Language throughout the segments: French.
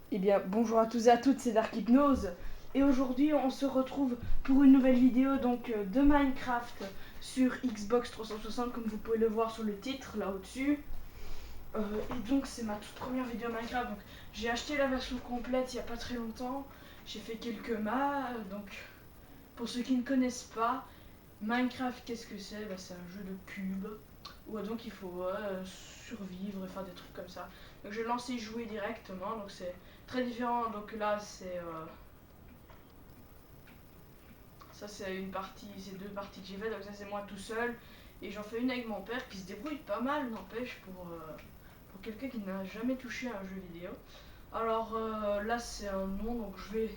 Eh bien, bonjour à tous et à toutes, c'est Dark Hypnose. Et aujourd'hui, on se retrouve pour une nouvelle vidéo de Minecraft sur Xbox 360, comme vous pouvez le voir sur le titre, là au-dessus. Et donc, c'est ma toute première vidéo Minecraft. Donc, j'ai acheté la version complète il n'y a pas très longtemps. J'ai fait quelques maps. Donc, pour ceux qui ne connaissent pas, Minecraft, qu'est-ce que c'est? C'est un jeu de cubes où donc il faut survivre et faire des trucs comme ça. Donc j'ai lancé jouer directement, donc c'est très différent. Donc là ça c'est une partie, c'est deux parties que j'ai fait. Donc ça c'est moi tout seul et j'en fais une avec mon père qui se débrouille pas mal, n'empêche pour quelqu'un qui n'a jamais touché à un jeu vidéo. Alors là c'est un nom, donc je vais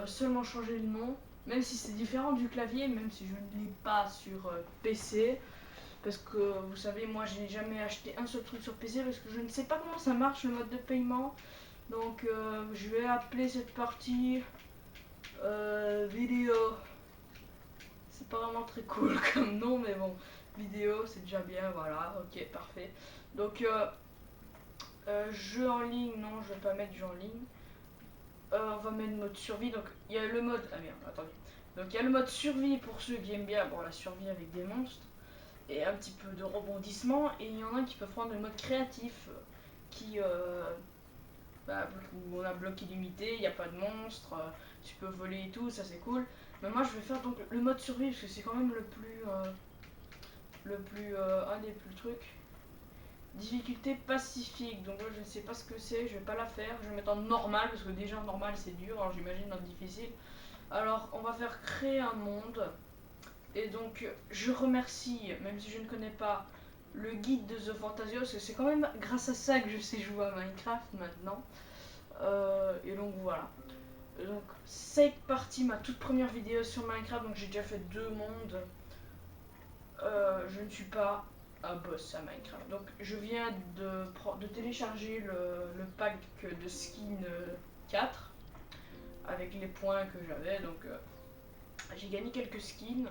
seulement changer le nom, même si c'est différent du clavier, même si je ne l'ai pas sur PC. Parce que vous savez, moi j'ai jamais acheté un seul truc sur PC parce que je ne sais pas comment ça marche le mode de paiement. Donc je vais appeler cette partie vidéo. C'est pas vraiment très cool comme nom, mais bon, vidéo c'est déjà bien, voilà, ok, parfait. Donc jeu en ligne, non, je vais pas mettre jeu en ligne. On va mettre mode survie, donc il y a le mode. Ah merde, attendez. Donc il y a le mode survie pour ceux qui aiment bien bon, la survie avec des monstres et un petit peu de rebondissement. Et il y en a qui peuvent prendre le mode créatif qui où on a bloc illimité, il n'y a pas de monstre, tu peux voler et tout, ça c'est cool. Mais moi je vais faire donc le mode survie parce que c'est quand même un des plus trucs. Difficulté pacifique, donc moi je ne sais pas ce que c'est, je vais pas la faire, je vais mettre en normal parce que déjà en normal c'est dur, alors j'imagine en difficile. Alors on va faire créer un monde. Et donc, je remercie, même si je ne connais pas, le guide de The Fantasio, parce que c'est quand même grâce à ça que je sais jouer à Minecraft maintenant. Et donc voilà. Donc, c'est parti ma toute première vidéo sur Minecraft, donc j'ai déjà fait 2 mondes. Je ne suis pas un boss à Minecraft. Donc, je viens de télécharger le pack de skin 4 avec les points que j'avais. Donc, j'ai gagné quelques skins.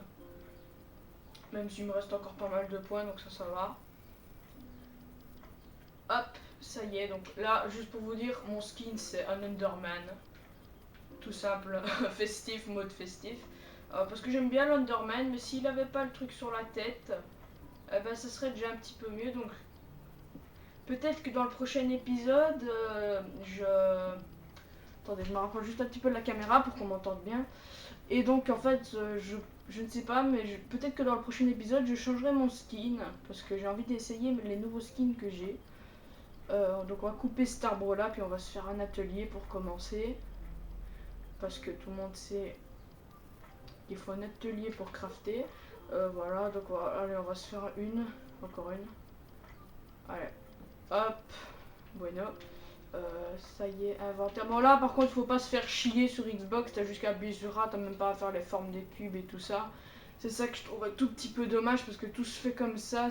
Même s'il me reste encore pas mal de points, donc ça va. Hop, ça y est, donc là, juste pour vous dire, mon skin c'est un Enderman. Tout simple, festif, mode festif. Parce que j'aime bien l'Enderman, mais s'il avait pas le truc sur la tête, ben, ça serait déjà un petit peu mieux. Donc peut-être que dans le prochain épisode, Attendez, je me rapproche juste un petit peu de la caméra pour qu'on m'entende bien. Et donc en fait, je ne sais pas, mais peut-être que dans le prochain épisode, je changerai mon skin. Parce que j'ai envie d'essayer les nouveaux skins que j'ai. Donc on va couper cet arbre là, puis on va se faire un atelier pour commencer. Parce que tout le monde sait qu'il faut un atelier pour crafter. Voilà, donc allez, on va se faire encore une. Allez, hop, bueno. Ça y est, inventaire. Bon là par contre faut pas se faire chier sur Xbox, t'as jusqu'à appuyer sur A, t'as même pas à faire les formes des cubes et tout ça. C'est ça que je trouve un tout petit peu dommage parce que tout se fait comme ça,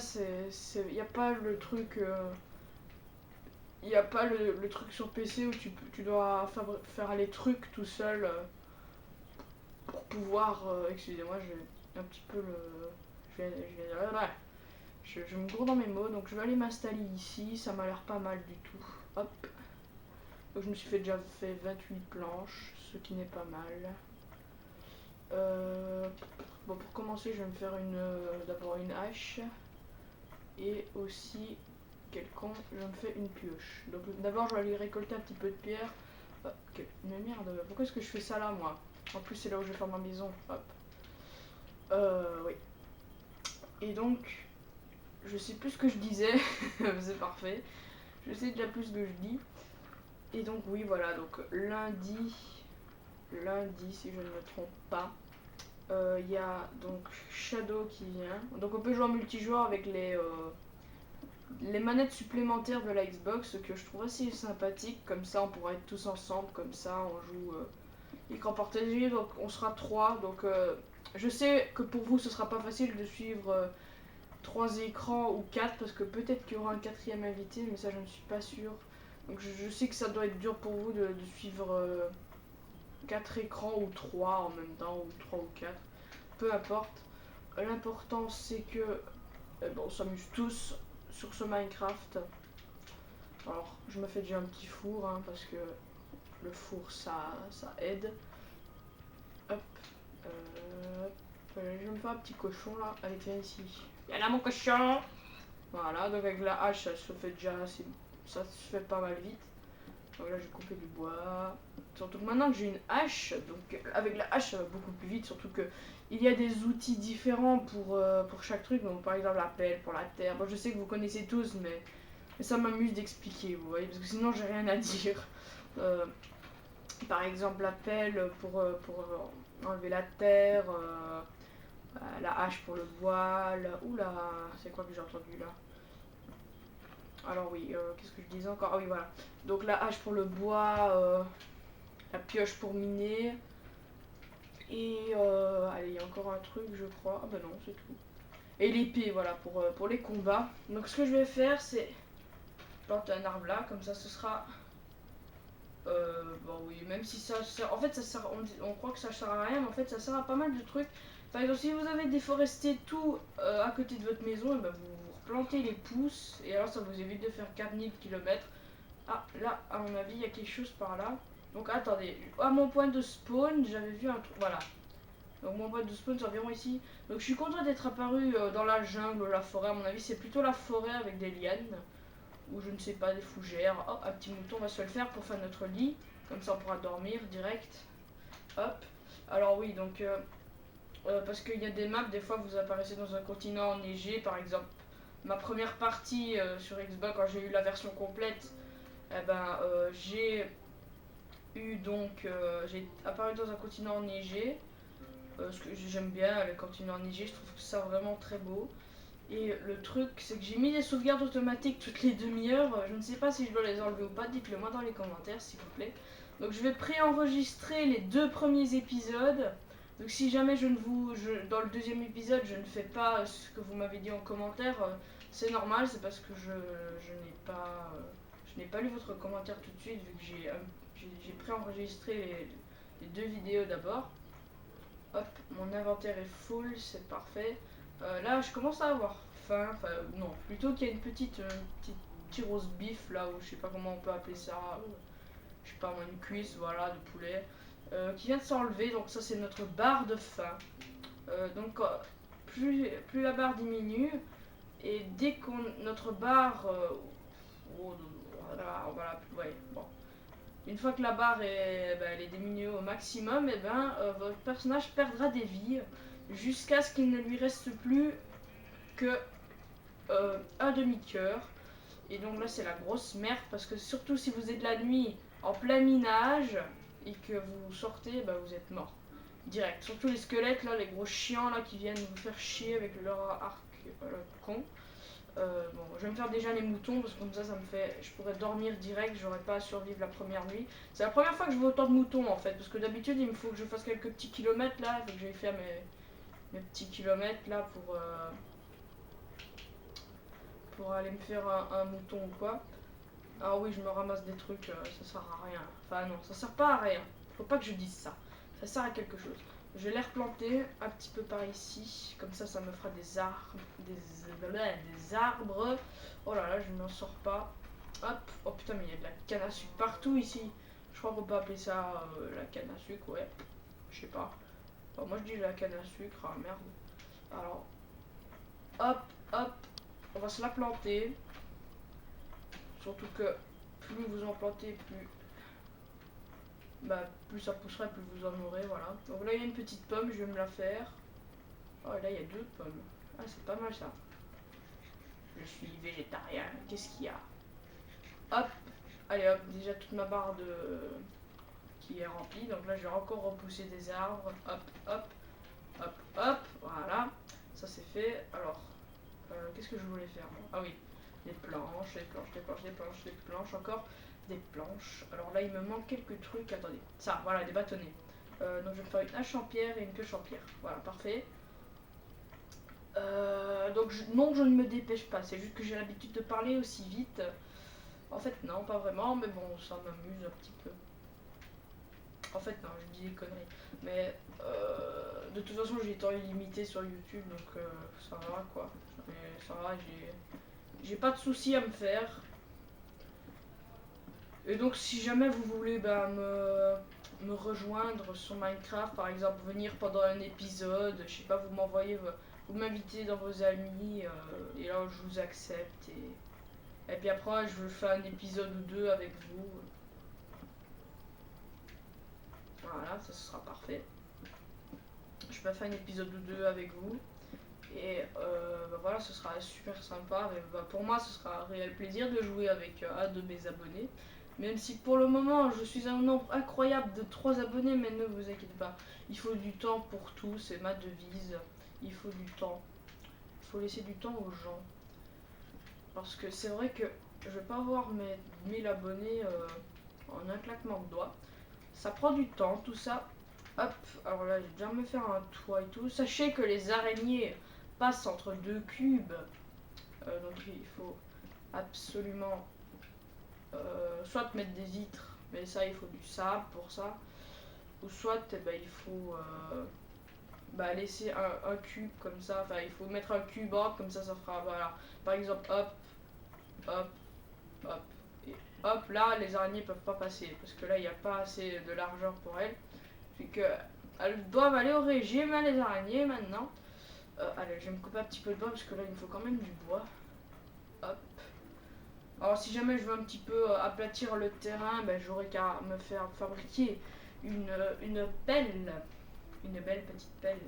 y a pas le truc... Il n'y a pas le truc sur PC où tu dois faire les trucs tout seul pour pouvoir. Excusez-moi, j'ai un petit peu le. Je me gourde dans mes mots, donc je vais aller m'installer ici. Ça m'a l'air pas mal du tout. Hop. Donc je me suis déjà fait 28 planches, ce qui n'est pas mal. Bon, pour commencer, je vais me faire d'abord une hache. Et aussi, quel con, je me fais une pioche. Donc d'abord, je vais aller récolter un petit peu de pierre. Mais merde, pourquoi est-ce que je fais ça là, moi? En plus, c'est là où je vais faire ma maison. Hop. Oui. Et donc, je sais plus ce que je disais. C'est parfait. Je sais déjà plus ce que je dis. Et donc, oui, voilà. Donc, lundi, si je ne me trompe pas, il y a donc Shadow qui vient. Donc, on peut jouer en multijoueur avec les manettes supplémentaires de la Xbox, ce que je trouve assez sympathique. Comme ça, on pourra être tous ensemble. Comme ça, on joue écran partagé. Donc, on sera 3. Donc, je sais que pour vous, ce sera pas facile de suivre 3 écrans ou 4 parce que peut-être qu'il y aura un quatrième invité, mais ça, je ne suis pas sûre. Donc, je sais que ça doit être dur pour vous de suivre 4 écrans ou 3 en même temps, ou 3 ou 4. Peu importe. L'important, c'est que bon, on s'amuse tous sur ce Minecraft. Alors, je me fais déjà un petit four, hein, parce que le four, ça aide. Hop. Hop. Je vais me faire un petit cochon, là. Allez, tiens ici. Viens là, mon cochon. Voilà, donc avec la hache, ça se fait déjà ça se fait pas mal vite. Donc là, j'ai coupé du bois. Surtout que maintenant que j'ai une hache, donc avec la hache, ça va beaucoup plus vite. Surtout que il y a des outils différents pour chaque truc. Donc par exemple, la pelle pour la terre. Bon, je sais que vous connaissez tous, mais ça m'amuse d'expliquer, vous voyez, parce que sinon, j'ai rien à dire. Euh, Par exemple, la pelle pour enlever la terre. La hache pour le bois. Oula, c'est quoi que j'ai entendu là? Alors oui, qu'est-ce que je disais encore? Ah oui, voilà. Donc la hache pour le bois, la pioche pour miner. Et allez, il y a encore un truc, je crois. Ah bah non, c'est tout. Et l'épée, voilà, pour les combats. Donc ce que je vais faire, c'est planter un arbre là, comme ça ce sera... bon oui, même si ça sert... En fait, ça sert, on croit que ça sert à rien, mais en fait, ça sert à pas mal de trucs. Par exemple, si vous avez déforesté tout à côté de votre maison, et ben vous replantez les pousses, et alors ça vous évite de faire 4000 km. Ah, là, à mon avis, il y a quelque chose par là. Donc, attendez. À mon point de spawn, j'avais vu un truc. Voilà. Donc, mon point de spawn, c'est environ ici. Donc, je suis content d'être apparu dans la jungle ou la forêt. À mon avis, c'est plutôt la forêt avec des lianes. Ou je ne sais pas, des fougères. Oh, un petit mouton, on va se le faire pour faire notre lit. Comme ça, on pourra dormir direct. Hop. Alors, oui, donc. Parce qu'il y a des maps, des fois, vous apparaissez dans un continent enneigé. Par exemple, ma première partie sur Xbox, quand j'ai eu la version complète. Eh ben, j'ai apparu dans un continent enneigé. Ce que j'aime bien les continents enneigés, je trouve ça vraiment très beau. Et le truc, c'est que j'ai mis des sauvegardes automatiques toutes les demi-heures. Je ne sais pas si je dois les enlever ou pas. Dites-le moi dans les commentaires, s'il vous plaît. Donc, je vais préenregistrer les 2 premiers épisodes. Donc, si jamais dans le deuxième épisode, je ne fais pas ce que vous m'avez dit en commentaire, c'est normal. C'est parce que je n'ai pas lu votre commentaire tout de suite, vu que j'ai préenregistré les 2 vidéos d'abord. Hop, mon inventaire est full, c'est parfait. Là, je commence à avoir faim. Enfin, non, plutôt qu'il y a une petite tyros beef là, ou je sais pas comment on peut appeler ça. Je sais pas, une cuisse, voilà, de poulet. Qui vient de s'enlever, donc ça c'est notre barre de faim. Donc, plus la barre diminue, et dès qu'on notre barre. Voilà, ouais, bon. Une fois que la barre elle est diminuée au maximum, votre personnage perdra des vies jusqu'à ce qu'il ne lui reste plus que un demi-cœur. Et donc là, c'est la grosse merde parce que surtout si vous êtes la nuit en plein minage et que vous sortez, vous êtes mort. Direct. Surtout les squelettes, là, les gros chiants là qui viennent vous faire chier avec leur arc con. Bon, je vais me faire déjà les moutons parce que comme ça me fait. Je pourrais dormir direct, j'aurais pas à survivre la première nuit. C'est la première fois que je vois autant de moutons en fait, parce que d'habitude il me faut que je fasse quelques petits kilomètres là, faut que j'aille faire mes petits kilomètres là pour aller me faire un mouton ou quoi. Ah oui, je me ramasse des trucs, ça sert à rien. Enfin non, ça sert pas à rien. Faut pas que je dise ça. Ça sert à quelque chose. Je vais les replanter un petit peu par ici. Comme ça me fera des arbres. Des arbres. Oh là là, je n'en sors pas. Hop. Oh putain, mais il y a de la canne à sucre partout ici. Je crois qu'on peut appeler ça la canne à sucre, ouais. Je sais pas. Enfin, moi je dis la canne à sucre. Ah merde. Alors, hop, hop. On va se la planter. Surtout que plus vous en plantez, plus ça poussera, plus vous en aurez, voilà. Donc là il y a une petite pomme, je vais me la faire. Oh et là il y a 2 pommes. Ah c'est pas mal ça. Je suis végétarien, qu'est-ce qu'il y a? Hop, allez hop, déjà toute ma barre qui est remplie. Donc là je vais encore repousser des arbres. Hop, hop, hop, hop, voilà. Ça c'est fait. Alors, qu'est-ce que je voulais faire? Ah oui, des planches, des planches, des planches, des planches, des planches, encore des planches. Alors là, il me manque quelques trucs. Attendez, ça, voilà, des bâtonnets. Donc je vais faire une hache en pierre et une queue en pierre. Voilà, parfait. Donc non, je ne me dépêche pas. C'est juste que j'ai l'habitude de parler aussi vite. En fait, non, pas vraiment, mais bon, ça m'amuse un petit peu. En fait, non, je dis des conneries. Mais de toute façon, j'ai temps illimité sur YouTube, donc ça va quoi. Mais ça va, j'ai pas de soucis à me faire. Et donc si jamais vous voulez me rejoindre sur Minecraft, par exemple venir pendant un épisode, je sais pas, vous m'envoyez, vous m'invitez dans vos amis, et là je vous accepte. Et puis après je fais un épisode ou deux avec vous. Voilà, ça sera parfait. Je peux faire un épisode ou deux avec vous. Et voilà, ce sera super sympa. Mais, pour moi, ce sera un réel plaisir de jouer avec un de mes abonnés. Même si pour le moment, je suis un nombre incroyable de 3 abonnés, mais ne vous inquiétez pas. Il faut du temps pour tout, c'est ma devise. Il faut du temps. Il faut laisser du temps aux gens. Parce que c'est vrai que je vais pas avoir mes 1000 abonnés en un claquement de doigts. Ça prend du temps, tout ça. Hop, alors là, je vais déjà me faire un toit et tout. Sachez que les araignées passent entre deux cubes. Donc il faut absolument soit mettre des vitres, mais ça il faut du sable pour ça. Ou soit il faut laisser un cube comme ça. Enfin, il faut mettre un cube hop, comme ça fera, voilà. Par exemple, hop, hop, hop. Et hop, là, les araignées peuvent pas passer. Parce que là, il n'y a pas assez de largeur pour elles. C'est que elles doivent aller au régime, hein, les araignées, maintenant. Allez, je vais me couper un petit peu de bois parce que là, il me faut quand même du bois. Hop. Alors, si jamais je veux un petit peu aplatir le terrain, j'aurais qu'à me faire fabriquer une pelle. Une belle petite pelle.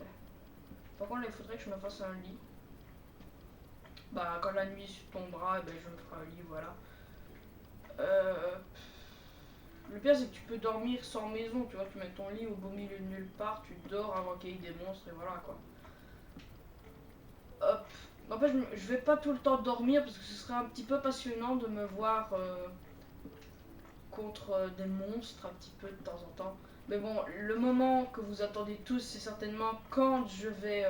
Par contre, là, il faudrait que je me fasse un lit. Quand la nuit tombera, je me ferai un lit, voilà. Le pire, c'est que tu peux dormir sans maison, tu vois, tu mets ton lit au beau milieu de nulle part, tu dors avant qu'il y ait des monstres, et voilà, quoi. Hop. En fait, je vais pas tout le temps dormir, parce que ce serait un petit peu passionnant de me voir contre des monstres, un petit peu de temps en temps. Mais bon, le moment que vous attendez tous, c'est certainement quand je vais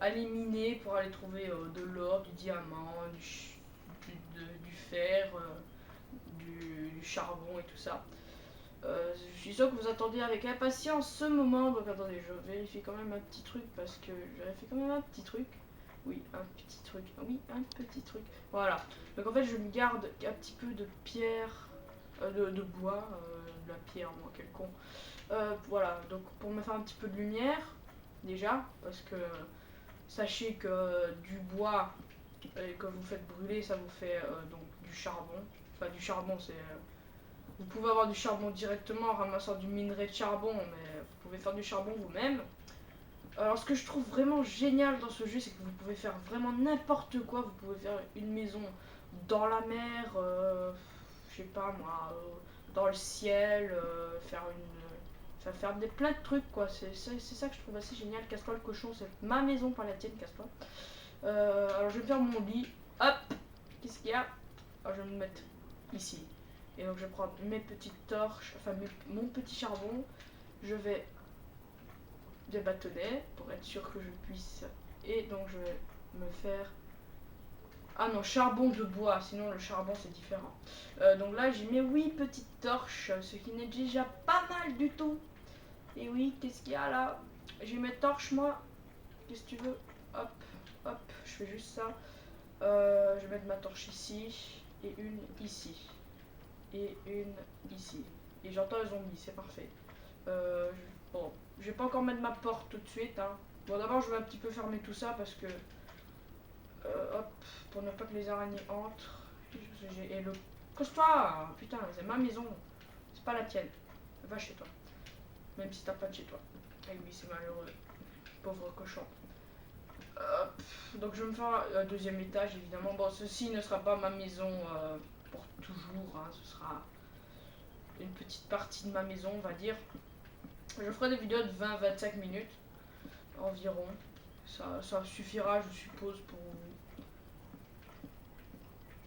aller miner pour aller trouver de l'or, du diamant, du fer, du charbon et tout ça. Je suis sûr que vous attendez avec impatience ce moment. Donc attendez, je vérifie quand même un petit truc parce que je vérifie quand même un petit truc. Oui, un petit truc. Oui, un petit truc. Voilà. Donc en fait, je me garde un petit peu de pierre, de bois, de la pierre, moi, quel con. Voilà, donc pour me faire un petit peu de lumière, déjà, parce que sachez que du bois que vous faites brûler, ça vous fait donc du charbon. Enfin, du charbon, c'est. Vous pouvez avoir du charbon directement en ramassant du minerai de charbon, mais vous pouvez faire du charbon vous-même. Alors, ce que je trouve vraiment génial dans ce jeu, c'est que vous pouvez faire vraiment n'importe quoi. Vous pouvez faire une maison dans la mer, je sais pas moi, dans le ciel, faire plein de trucs quoi. C'est ça que je trouve assez génial. Casse-toi le cochon, c'est ma maison, pas la tienne, casse-toi. Alors, je vais faire mon lit. Hop, qu'est-ce qu'il y a? Alors, je vais me mettre ici. Et donc, je vais prendre mes petites torches, enfin mon petit charbon. Je vais des bâtonnets pour être sûr que je puisse. Et donc je vais me faire. Ah non, charbon de bois, sinon le charbon c'est différent. Donc là j'ai mes 8 petites torches, ce qui n'est déjà pas mal du tout. Et oui, qu'est-ce qu'il y a là? J'ai mes torches moi. Qu'est-ce que tu veux? Hop, hop, je fais juste ça. Je vais mettre ma torche ici. Et une ici. Et une ici. Et j'entends un zombie, c'est parfait. Bon, je vais pas encore mettre ma porte tout de suite. Hein. Bon, d'abord, je vais un petit peu fermer tout ça parce que. Hop, pour ne pas que les araignées entrent. Et le. Cause-toi! Putain, c'est ma maison. C'est pas la tienne. Va chez toi. Même si t'as pas de chez toi. Et oui, c'est malheureux. Pauvre cochon. Hop, donc je vais me faire un deuxième étage, évidemment. Bon, ceci ne sera pas ma maison pour toujours. Hein. Ce sera une petite partie de ma maison, on va dire. Je ferai des vidéos de 20-25 minutes environ. Ça suffira, je suppose, pour vous.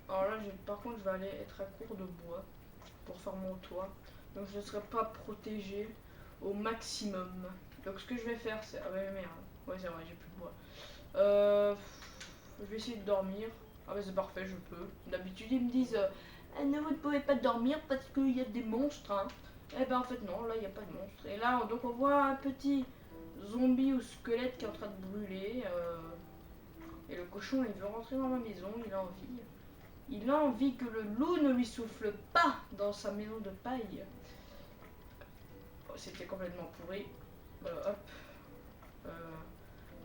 Alors là, par contre, je vais aller être à court de bois pour faire mon toit. Donc je ne serai pas protégé au maximum. Donc ce que je vais faire, c'est... Ah ouais, merde. Ouais, c'est vrai, j'ai plus de bois. Je vais essayer de dormir. Ah ouais, c'est parfait, je peux. D'habitude, ils me disent... non, vous ne pouvez pas dormir parce qu'il y a des monstres. Hein. Eh ben en fait, non, là, il n'y a pas de monstres. Et là, donc on voit un petit zombie ou squelette qui est en train de brûler. Et le cochon, il veut rentrer dans ma maison, il a envie. Il a envie que le loup ne lui souffle pas dans sa maison de paille. Oh, c'était complètement pourri. Hop.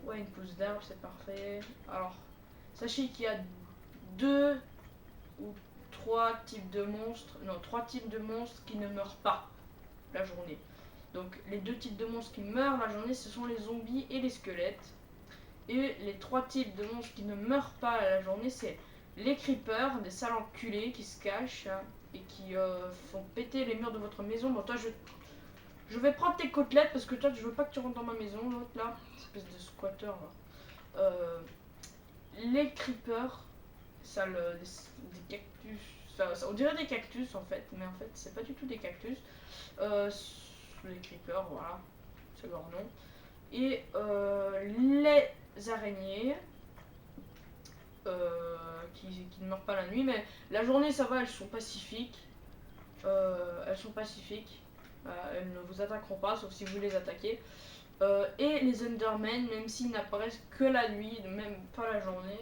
Ouais, une pousse d'arbre, c'est parfait. Alors, sachez qu'il y a 2 ou 3 types de monstres. Non, 3 types de monstres qui ne meurent pas la journée. Donc, les 2 types de monstres qui meurent la journée, ce sont les zombies et les squelettes. Et les 3 types de monstres qui ne meurent pas la journée, c'est les creepers, des sales enculés qui se cachent hein, et qui font péter les murs de votre maison. Bon, toi, je vais prendre tes côtelettes parce que toi, je veux pas que tu rentres dans ma maison, l'autre là, espèce de squatter là. Les creepers, ça des cactus, on dirait des cactus en fait, mais en fait, c'est pas du tout des cactus. Les creepers, voilà, c'est leur nom. Et les araignées. Qui ne meurent pas la nuit, mais la journée ça va, elles sont pacifiques. Elles sont pacifiques. Elles ne vous attaqueront pas, sauf si vous les attaquez. Et les Endermen, même s'ils n'apparaissent que la nuit, même pas la journée.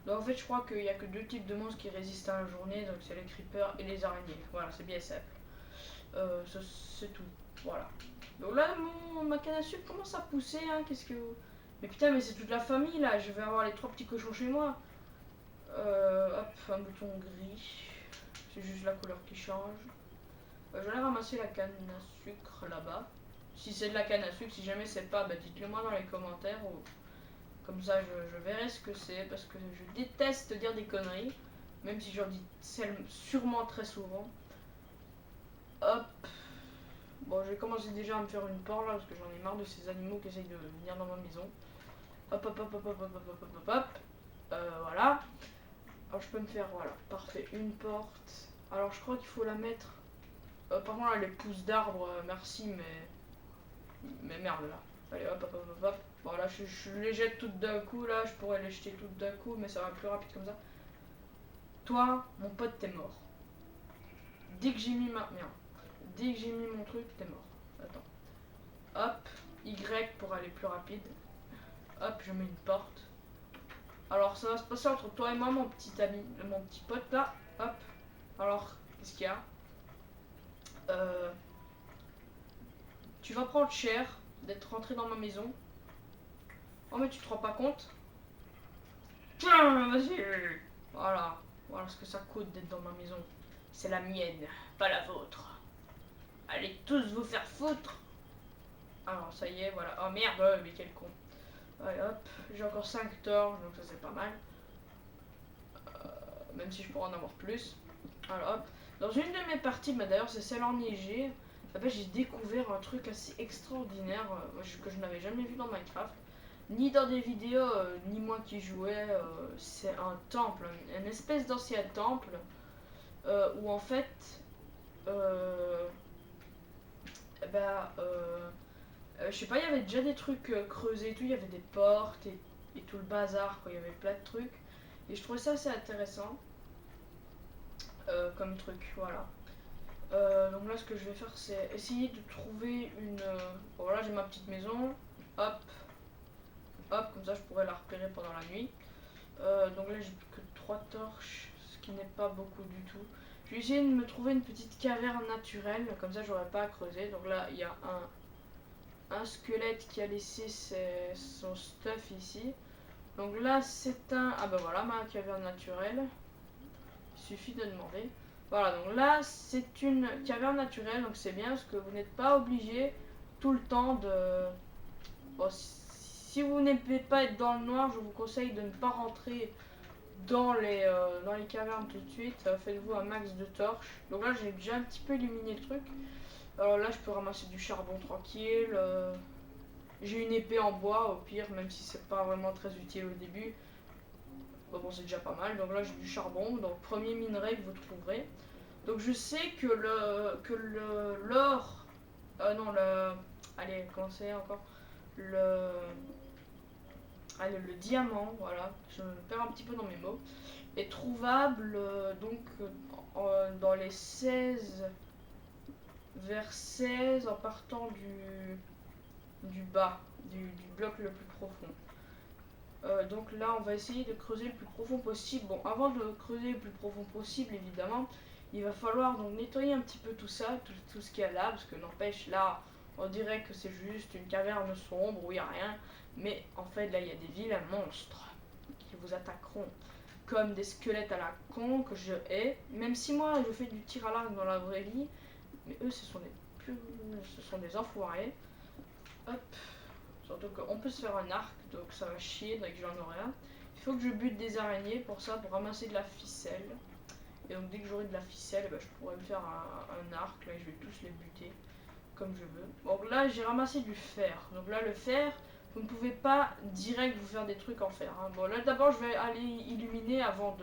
Donc en fait, je crois qu'il n'y a que 2 types de monstres qui résistent à la journée, donc c'est les creepers et les araignées. Voilà, c'est bien simple. C'est tout. Voilà. Donc là, ma canne à sucre commence à pousser. Hein, qu'est-ce que. Mais putain, mais c'est toute la famille là. Je vais avoir les 3 petits cochons chez moi. Hop, un bouton gris. C'est juste la couleur qui change. Je vais aller ramasser la canne à sucre là-bas. Si c'est de la canne à sucre, si jamais c'est pas, bah dites-le moi dans les commentaires. Ou... Comme ça, je verrai ce que c'est. Parce que je déteste dire des conneries. Même si j'en dis sûrement très souvent. Hop. Bon, je vais commencer déjà à me faire une porte là. Parce que j'en ai marre de ces animaux qui essayent de venir dans ma maison. Hop, hop, hop, hop, hop, hop, hop, hop, hop, hop. Voilà. Alors je peux me faire, voilà, parfait, une porte. Alors je crois qu'il faut la mettre... par contre là, les pousses d'arbres, merci, mais merde là. Allez hop, hop, hop, hop, hop. Bon là, je les jette toutes d'un coup, là, je pourrais les jeter toutes d'un coup, mais ça va plus rapide comme ça. Toi, mon pote, t'es mort. Dès que j'ai mis ma... Merde. Dès que j'ai mis mon truc, t'es mort. Attends. Hop, Y pour aller plus rapide. Hop, je mets une porte. Alors ça va se passer entre toi et moi, mon petit ami, mon petit pote là. Hop. Alors, qu'est-ce qu'il y a? Tu vas prendre cher d'être rentré dans ma maison. Oh mais tu te rends pas compte? Tiens, vas-y. Voilà. Voilà ce que ça coûte d'être dans ma maison. C'est la mienne, pas la vôtre. Allez tous vous faire foutre. Alors ça y est, voilà. Oh merde, mais quel con. Allez hop, j'ai encore 5 torches, donc ça c'est pas mal. Même si je pourrais en avoir plus. Alors hop. Dans une de mes parties, bah d'ailleurs c'est celle enneigée, j'ai découvert un truc assez extraordinaire que je n'avais jamais vu dans Minecraft. Ni dans des vidéos, ni moi qui jouais. C'est un temple, une espèce d'ancien temple. Où en fait... je sais pas, il y avait déjà des trucs creusés et tout. Il y avait des portes et tout le bazar, quoi. Il y avait plein de trucs. Et je trouvais ça assez intéressant. Comme truc, voilà. Donc là ce que je vais faire c'est essayer de trouver une... Bon, voilà, j'ai ma petite maison, hop, hop, comme ça je pourrais la repérer pendant la nuit. Donc là j'ai plus que 3 torches, ce qui n'est pas beaucoup du tout. Je vais essayer de me trouver une petite caverne naturelle, comme ça j'aurais pas à creuser. Donc là il y a un squelette qui a laissé son stuff ici. Donc là c'est un... Ah bah voilà ma caverne naturelle, il suffit de demander. Voilà, donc là c'est une caverne naturelle, donc c'est bien parce que vous n'êtes pas obligé tout le temps de... Bon, si vous n'aimez pas être dans le noir, je vous conseille de ne pas rentrer dans les cavernes tout de suite. Faites-vous un max de torches. Donc là j'ai déjà un petit peu illuminé le truc. Alors là je peux ramasser du charbon tranquille. J'ai une épée en bois au pire, même si c'est pas vraiment très utile au début. Bon, c'est déjà pas mal. Donc là j'ai du charbon, donc premier minerai que vous trouverez. Donc je sais que l'or, non allez comment c'est encore, le diamant, voilà, je me perds un petit peu dans mes mots, est trouvable dans les 16, vers 16 en partant du bas, du bloc le plus profond. Donc là, on va essayer de creuser le plus profond possible. Bon, avant de creuser le plus profond possible, évidemment, il va falloir donc nettoyer un petit peu tout ça, tout ce qu'il y a là, parce que n'empêche, là, on dirait que c'est juste une caverne sombre où il n'y a rien. Mais en fait, là, il y a des vilains monstres qui vous attaqueront comme des squelettes à la con que je hais. Même si moi, je fais du tir à l'arc dans la vraie vie, mais eux, ce sont des enfoirés. Hop. Surtout qu'on peut se faire un arc, donc ça va chier dès que j'en aurai un. Il faut que je bute des araignées pour ça, pour ramasser de la ficelle. Et donc dès que j'aurai de la ficelle, je pourrai me faire un arc. Là, je vais tous les buter comme je veux. Donc là, j'ai ramassé du fer. Donc là, le fer, vous ne pouvez pas direct vous faire des trucs en fer. Hein. Bon, là d'abord, je vais aller illuminer avant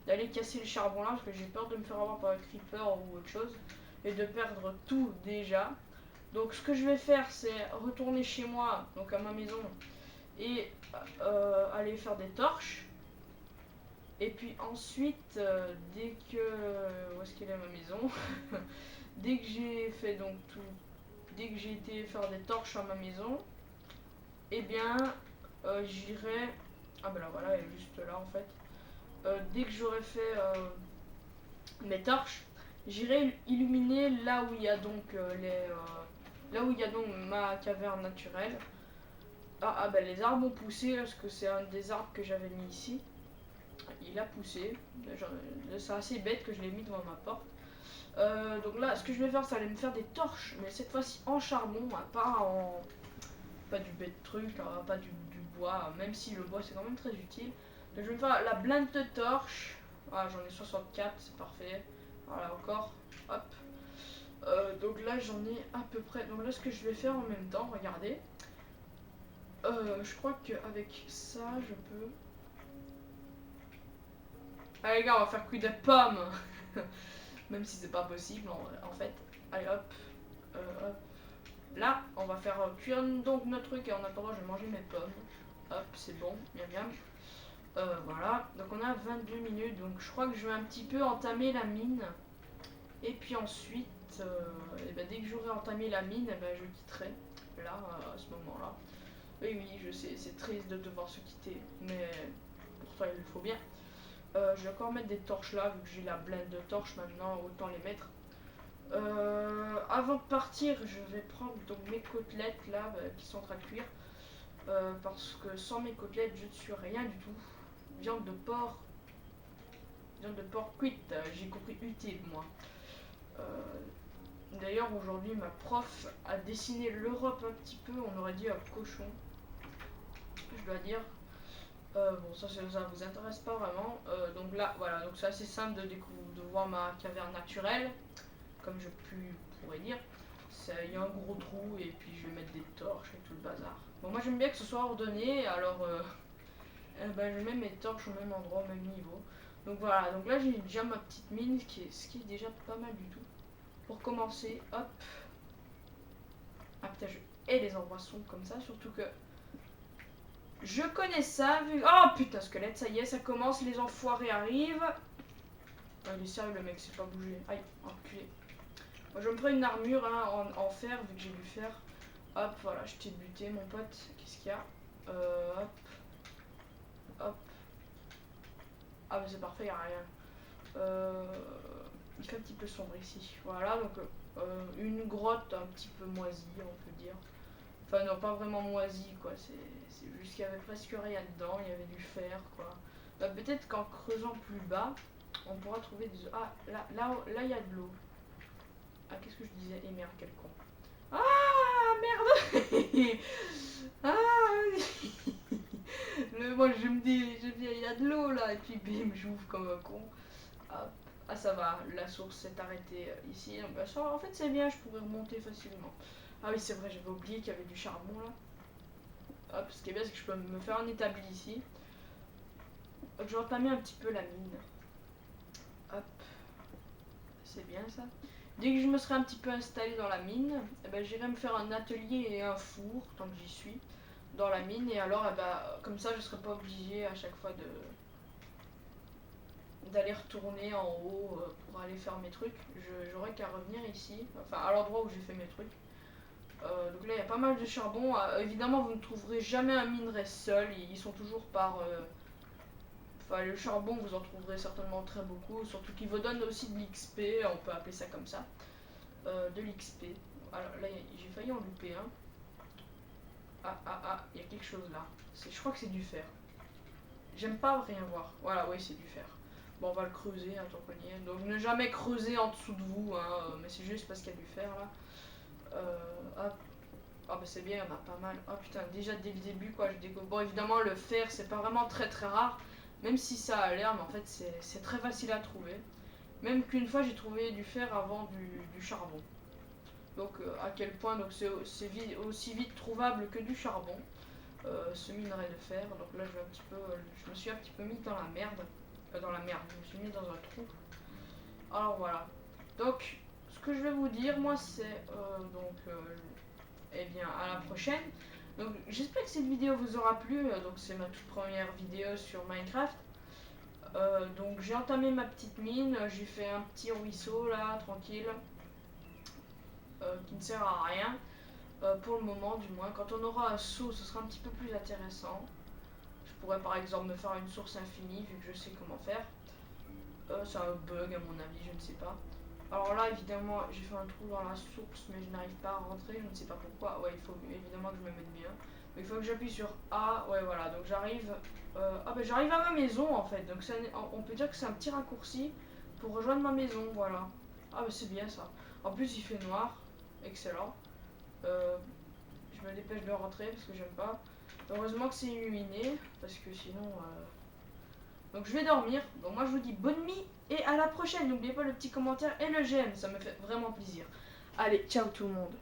d'aller casser le charbon là, parce que j'ai peur de me faire avoir par un creeper ou autre chose. Et de perdre tout déjà. Donc ce que je vais faire, c'est retourner chez moi, donc à ma maison, et aller faire des torches. Et puis ensuite, dès que... où est-ce qu'elle est ma maison? Dès que j'ai fait donc tout... Dès que j'ai été faire des torches à ma maison, eh bien, j'irai... Ah ben là voilà, elle est juste là en fait. Dès que j'aurai fait mes torches, j'irai illuminer là où il y a donc là où il y a donc ma caverne naturelle. Ah bah les arbres ont poussé parce que c'est un des arbres que j'avais mis ici. Il a poussé. C'est assez bête que je l'ai mis devant ma porte. Donc là, ce que je vais faire, c'est aller me faire des torches, mais cette fois-ci en charbon, pas du bête truc, pas du bois, même si le bois c'est quand même très utile. Donc je vais me faire la blinde de torches. Ah, j'en ai 64, c'est parfait. Voilà, encore. Hop. Donc là, j'en ai à peu près. Donc là, ce que je vais faire en même temps, regardez. Je crois qu'avec ça, je peux... Allez les gars, on va faire cuire des pommes. Même si c'est pas possible en fait. Allez hop. Hop. Là, on va faire cuire donc notre truc et en attendant, je vais manger mes pommes. Hop, c'est bon, bien bien. Voilà, donc on a 22 minutes, donc je crois que je vais un petit peu entamer la mine. Et puis ensuite, et ben, dès que j'aurai entamé la mine, ben, je quitterai. Là, à ce moment-là. Oui, oui, je sais, c'est triste de devoir se quitter, mais pourtant il le faut bien. Je vais encore mettre des torches là, vu que j'ai la blinde de torches maintenant, autant les mettre. Avant de partir, je vais prendre donc mes côtelettes là, qui sont en train de cuire. Parce que sans mes côtelettes, je ne suis rien du tout. Viande de porc cuite, j'ai compris utile moi. D'ailleurs, aujourd'hui, ma prof a dessiné l'Europe un petit peu, on aurait dit un cochon, je dois dire. Bon, ça vous intéresse pas vraiment. Donc là, voilà, donc c'est assez simple de voir ma caverne naturelle, comme je pourrais dire. Il y a un gros trou et puis je vais mettre des torches et tout le bazar. Bon, moi j'aime bien que ce soit ordonné, alors ben, je mets mes torches au même endroit, au même niveau. Donc voilà, donc là j'ai déjà ma petite mine, ce qui est déjà pas mal du tout. Pour commencer, hop. Ah putain, je hais les endroits sombres comme ça, surtout que je connais ça vu... Oh putain, squelette, ça y est, ça commence, les enfoirés arrivent. Ah, il est sérieux le mec, c'est pas bougé. Aïe, enculé. Moi je me prends une armure hein, en fer, vu que j'ai du fer. Hop, voilà, je t'ai buté mon pote. Qu'est-ce qu'il y a hop. Hop. Ah mais c'est parfait, il n'y a rien. Il fait un petit peu sombre ici. Voilà, donc une grotte un petit peu moisie, on peut dire. Enfin non, pas vraiment moisie, quoi. C'est juste qu'il y avait presque rien dedans, il y avait du fer, quoi. Bah, peut-être qu'en creusant plus bas, on pourra trouver des... Ah, là, il y a de l'eau. Ah, qu'est-ce que je disais? Eh merde, quel con. Ah, merde. Ah. Moi, je me dis, il y a de l'eau, là. Et puis, bim, j'ouvre comme un con. Hop. Ah, ça va, la source s'est arrêtée ici. Donc, bah, ça, en fait, c'est bien, je pourrais remonter facilement. Ah oui, c'est vrai, j'avais oublié qu'il y avait du charbon, là. Hop, ce qui est bien, c'est que je peux me faire un établi ici. Donc, je vais entamer un petit peu la mine. Hop. C'est bien, ça. Dès que je me serai un petit peu installé dans la mine, eh ben, j'irai me faire un atelier et un four, tant que j'y suis, dans la mine. Et alors, eh ben, comme ça, je ne serai pas obligé à chaque fois d'aller retourner en haut pour aller faire mes trucs. J'aurai qu'à revenir ici, enfin à l'endroit où j'ai fait mes trucs. Donc là il y a pas mal de charbon. Évidemment vous ne trouverez jamais un minerai seul, ils sont toujours par... Enfin le charbon vous en trouverez certainement très beaucoup, surtout qu'il vous donne aussi de l'XP, on peut appeler ça comme ça. De l'XP. Alors là j'ai failli en louper un. Il y a quelque chose là. Je crois que c'est du fer. J'aime pas rien voir. Voilà, oui, c'est du fer. Bon, on va le creuser, hein, tant qu'on y est. Donc, ne jamais creuser en dessous de vous, hein, mais c'est juste parce qu'il y a du fer là. Hop. Ah, bah c'est bien, il y en a pas mal. Oh putain, déjà dès le début, quoi, je découvre. Bon, évidemment, le fer, c'est pas vraiment très très rare, même si ça a l'air, mais en fait, c'est très facile à trouver. Même qu'une fois, j'ai trouvé du fer avant du charbon. Donc, à quel point, donc c'est aussi vite trouvable que du charbon. Ce minerai de fer. Donc là, je me suis un petit peu mis dans la merde. Dans la merde, je me suis mis dans un trou. Alors voilà. Donc, ce que je vais vous dire, moi, c'est eh bien, à la prochaine. Donc, j'espère que cette vidéo vous aura plu. Donc, c'est ma toute première vidéo sur Minecraft. Donc, j'ai entamé ma petite mine. J'ai fait un petit ruisseau là, tranquille, qui ne sert à rien. Pour le moment, du moins. Quand on aura un seau, ce sera un petit peu plus intéressant. Je pourrais par exemple me faire une source infinie vu que je sais comment faire. C'est un bug à mon avis, je ne sais pas. Alors là évidemment j'ai fait un trou dans la source mais je n'arrive pas à rentrer, je ne sais pas pourquoi. Ouais, il faut évidemment que je me mette bien. Mais il faut que j'appuie sur A, ouais voilà, donc j'arrive. Ah ben j'arrive à ma maison en fait, donc on peut dire que c'est un petit raccourci pour rejoindre ma maison, voilà. Ah ben c'est bien ça. En plus il fait noir, excellent. Je me dépêche de rentrer parce que j'aime pas. Heureusement que c'est illuminé, parce que sinon... Donc je vais dormir. Donc moi je vous dis bonne nuit et à la prochaine. N'oubliez pas le petit commentaire et le j'aime, ça me fait vraiment plaisir. Allez, ciao tout le monde.